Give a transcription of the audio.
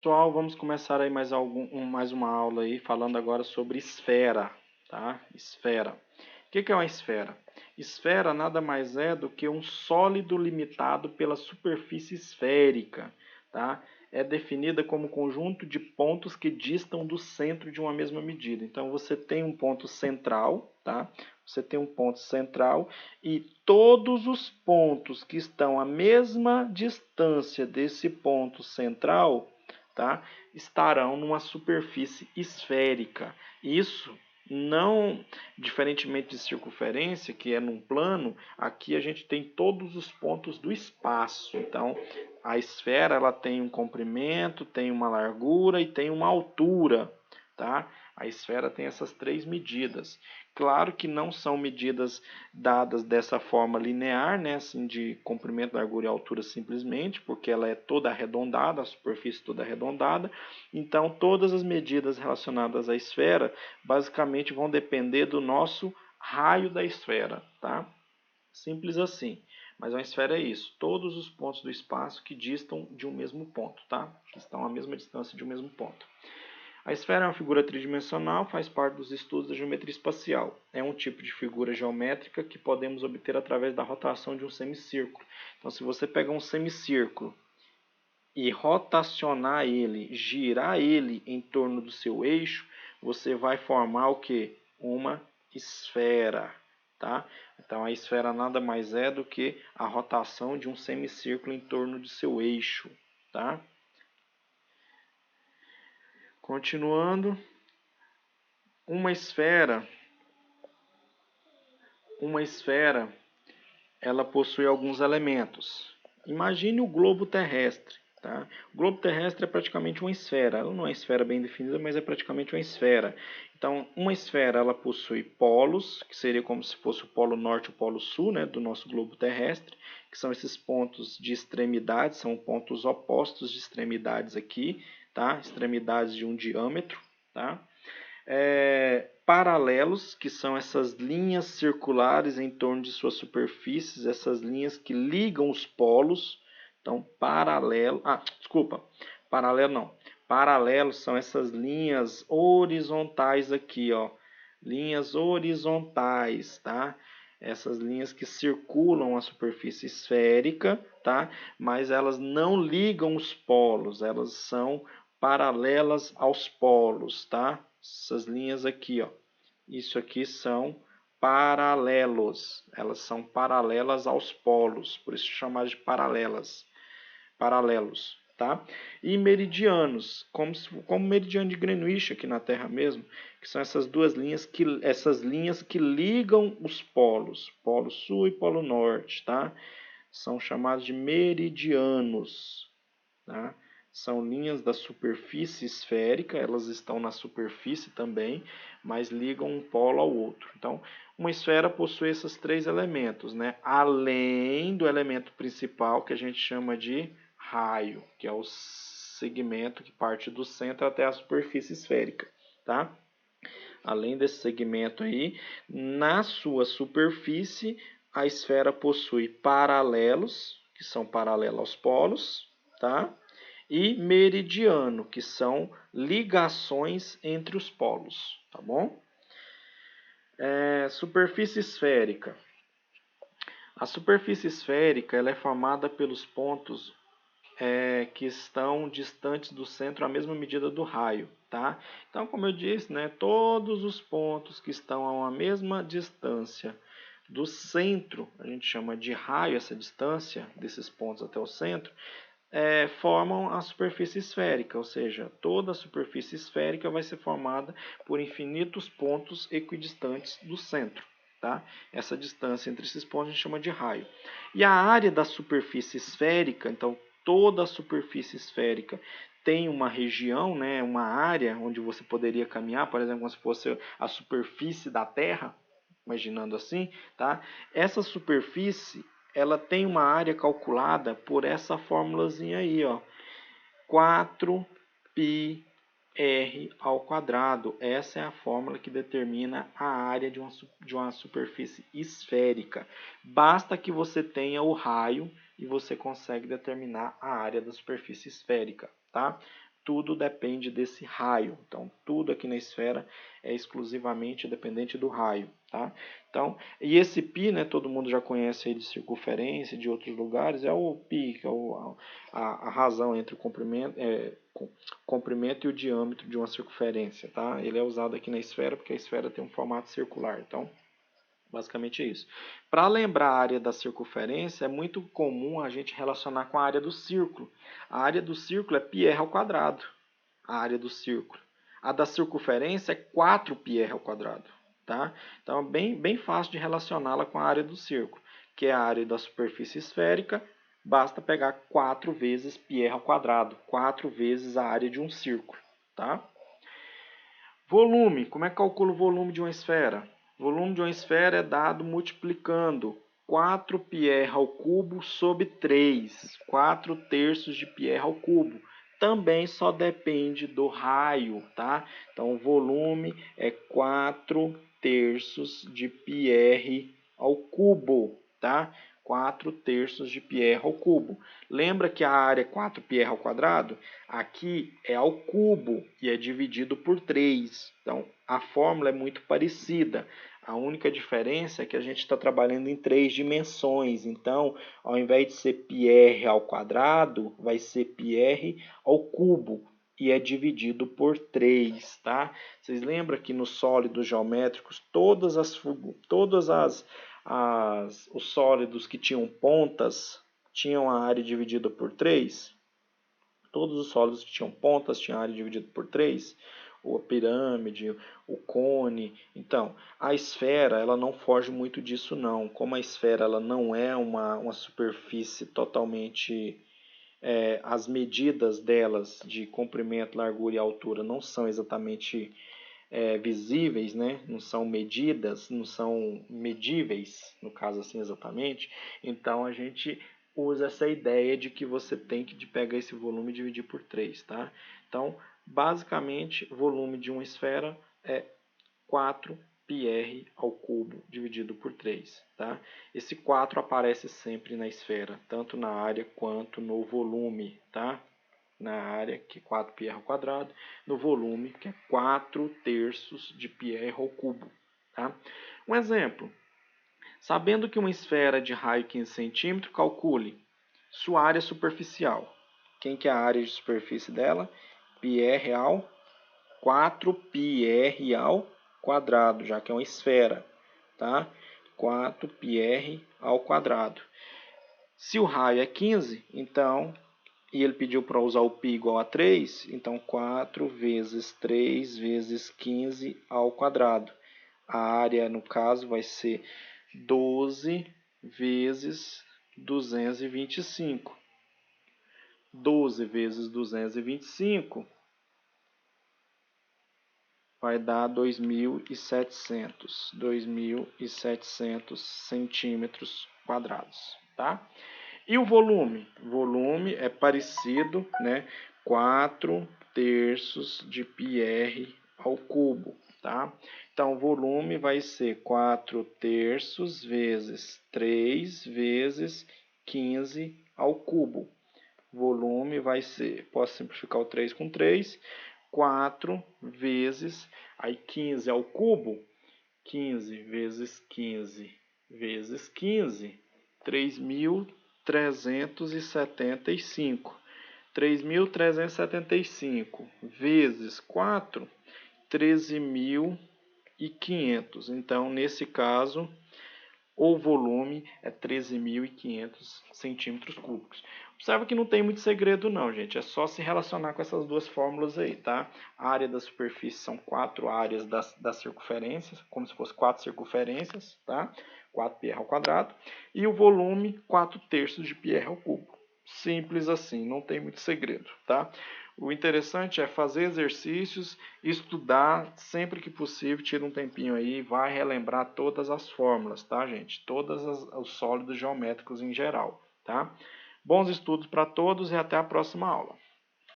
Pessoal, vamos começar aí mais uma aula aí falando agora sobre esfera, tá? Esfera. O que é uma esfera? Esfera nada mais é do que um sólido limitado pela superfície esférica, tá? É definida como conjunto de pontos que distam do centro de uma mesma medida. Então você tem um ponto central, tá? Você tem um ponto central e todos os pontos que estão à mesma distância desse ponto central, tá, estarão numa superfície esférica. Isso não, diferentemente de circunferência, que é num plano, aqui a gente tem todos os pontos do espaço. Então, a esfera ela tem um comprimento, tem uma largura e tem uma altura, tá? A esfera tem essas três medidas. Claro que não são medidas dadas dessa forma linear, né, assim de comprimento, largura e altura simplesmente, porque ela é toda arredondada, a superfície toda arredondada. Então, todas as medidas relacionadas à esfera basicamente vão depender do nosso raio da esfera, tá? Simples assim. Mas uma esfera é isso, todos os pontos do espaço que distam de um mesmo ponto, tá? Que estão à mesma distância de um mesmo ponto. A esfera é uma figura tridimensional, faz parte dos estudos da geometria espacial. É um tipo de figura geométrica que podemos obter através da rotação de um semicírculo. Então, se você pegar um semicírculo e rotacionar ele, girar ele em torno do seu eixo, você vai formar o que? Uma esfera, tá? Então a esfera nada mais é do que a rotação de um semicírculo em torno de seu eixo, tá? Continuando, uma esfera, uma esfera, ela possui alguns elementos. Imagine o globo terrestre. Tá? O globo terrestre é praticamente uma esfera. Ela não é uma esfera bem definida, mas é praticamente uma esfera. Então, uma esfera ela possui polos, que seria como se fosse o polo norte e o polo sul, né, do nosso globo terrestre, que são esses pontos de extremidades, são pontos opostos de extremidades aqui, tá? Extremidades de um diâmetro. Tá? Paralelos, que são essas linhas circulares em torno de suas superfícies, essas linhas que ligam os polos. Então, paralelo. Desculpa. Paralelo não. Paralelos são essas linhas horizontais aqui, ó. Linhas horizontais, tá? Essas linhas que circulam a superfície esférica, tá? Mas elas não ligam os polos, elas são paralelas aos polos, tá? Essas linhas aqui, ó. Isso aqui são paralelos. Elas são paralelas aos polos, por isso chamadas de paralelos, tá? E meridianos, como meridiano de Greenwich aqui na Terra mesmo, que são essas linhas que ligam os polos, polo sul e polo norte, tá? São chamados de meridianos, tá? São linhas da superfície esférica, elas estão na superfície também, mas ligam um polo ao outro. Então, uma esfera possui esses três elementos, né? Além do elemento principal que a gente chama de raio, que é o segmento que parte do centro até a superfície esférica, tá? Além desse segmento aí, na sua superfície, a esfera possui paralelos, que são paralelos aos polos, tá? E meridiano, que são ligações entre os polos, tá bom? Superfície esférica. A superfície esférica ela é formada pelos pontos que estão distantes do centro à mesma medida do raio, tá? Então, como eu disse, né, todos os pontos que estão a uma mesma distância do centro, a gente chama de raio essa distância desses pontos até o centro, formam a superfície esférica, ou seja, toda a superfície esférica vai ser formada por infinitos pontos equidistantes do centro. Tá? Essa distância entre esses pontos a gente chama de raio. E a área da superfície esférica, então toda a superfície esférica tem uma região, né, uma área onde você poderia caminhar, por exemplo, como se fosse a superfície da Terra, imaginando assim, tá? Essa superfície ela tem uma área calculada por essa formulazinha aí, ó, 4πr ao quadrado. Essa é a fórmula que determina a área de uma superfície esférica. Basta que você tenha o raio e você consegue determinar a área da superfície esférica, tá? tudo depende desse raio. Então, tudo aqui na esfera é exclusivamente dependente do raio, tá? Então, e esse π, né, todo mundo já conhece aí de circunferência, de outros lugares, é o π, que é a razão entre o comprimento e o diâmetro de uma circunferência, tá? Ele é usado aqui na esfera porque a esfera tem um formato circular, então, basicamente é isso. Para lembrar a área da circunferência, é muito comum a gente relacionar com a área do círculo. A área do círculo é πr ao quadrado, a área do círculo. A da circunferência é 4πr ao quadrado, tá? Então, é bem fácil de relacioná-la com a área do círculo, que é a área da superfície esférica. Basta pegar 4 vezes πr ao quadrado, 4 vezes a área de um círculo, tá? Volume. Como é que calcula o volume de uma esfera? O volume de uma esfera é dado multiplicando 4πr ao cubo sobre 3, 4 terços de πr ao cubo. Também só depende do raio, tá? Então, o volume é 4 terços de πr ao cubo, tá? 4 terços de πr ao cubo. Lembra que a área é 4πr ao quadrado? Aqui é ao cubo e é dividido por 3. Então, a fórmula é muito parecida. A única diferença é que a gente está trabalhando em 3 dimensões. Então, ao invés de ser πr ao quadrado, vai ser πr ao cubo e é dividido por 3, tá? Vocês lembram que nos sólidos geométricos, os sólidos que tinham pontas tinham a área dividida por 3? Todos os sólidos que tinham pontas tinham área dividida por 3? A pirâmide, o cone. Então, a esfera ela não foge muito disso não. Como a esfera ela não é uma superfície totalmente... as medidas delas de comprimento, largura e altura não são exatamente visíveis, né? Não são medidas, não são medíveis, no caso assim exatamente. Então, a gente usa essa ideia de que você tem que pegar esse volume e dividir por 3, tá? Então, basicamente, o volume de uma esfera é 4πr ao cubo dividido por 3, tá? Esse 4 aparece sempre na esfera, tanto na área quanto no volume, tá? Na área, que é 4πr ao quadrado, no volume, que é 4 terços de πr ao cubo, tá? Um exemplo. Sabendo que uma esfera é de raio 15 centímetros, calcule sua área superficial. Quem que é a área de superfície dela? πr ao 4πr ao quadrado, já que é uma esfera, tá? 4πr ao quadrado. Se o raio é 15, então, e ele pediu para usar o π igual a 3, então 4 vezes 3 vezes 15 ao quadrado. A área, no caso, vai ser 12 vezes 225. 12 vezes 225 vai dar 2.700 centímetros quadrados, tá? E o volume? O volume é parecido, né? 4 terços de πr ao cubo, tá? Então, o volume vai ser 4 terços vezes 3 vezes 15 ao cubo. Volume vai ser, posso simplificar o 3 com 3, 4 vezes, aí 15 ao cubo, 15 vezes 15 vezes 15, 3.375. 3.375 vezes 4, 13.500. Então, nesse caso, o volume é 13.500 centímetros cúbicos. Observa que não tem muito segredo não, gente. É só se relacionar com essas duas fórmulas aí, tá? A área da superfície são 4 áreas da circunferência, como se fosse 4 circunferências, tá? 4πr ao quadrado. E o volume, 4 terços de πr ao cubo. Simples assim, não tem muito segredo, tá? O interessante é fazer exercícios, estudar sempre que possível, tira um tempinho aí, vai relembrar todas as fórmulas, tá, gente? Todos os sólidos geométricos em geral, tá? Bons estudos para todos e até a próxima aula.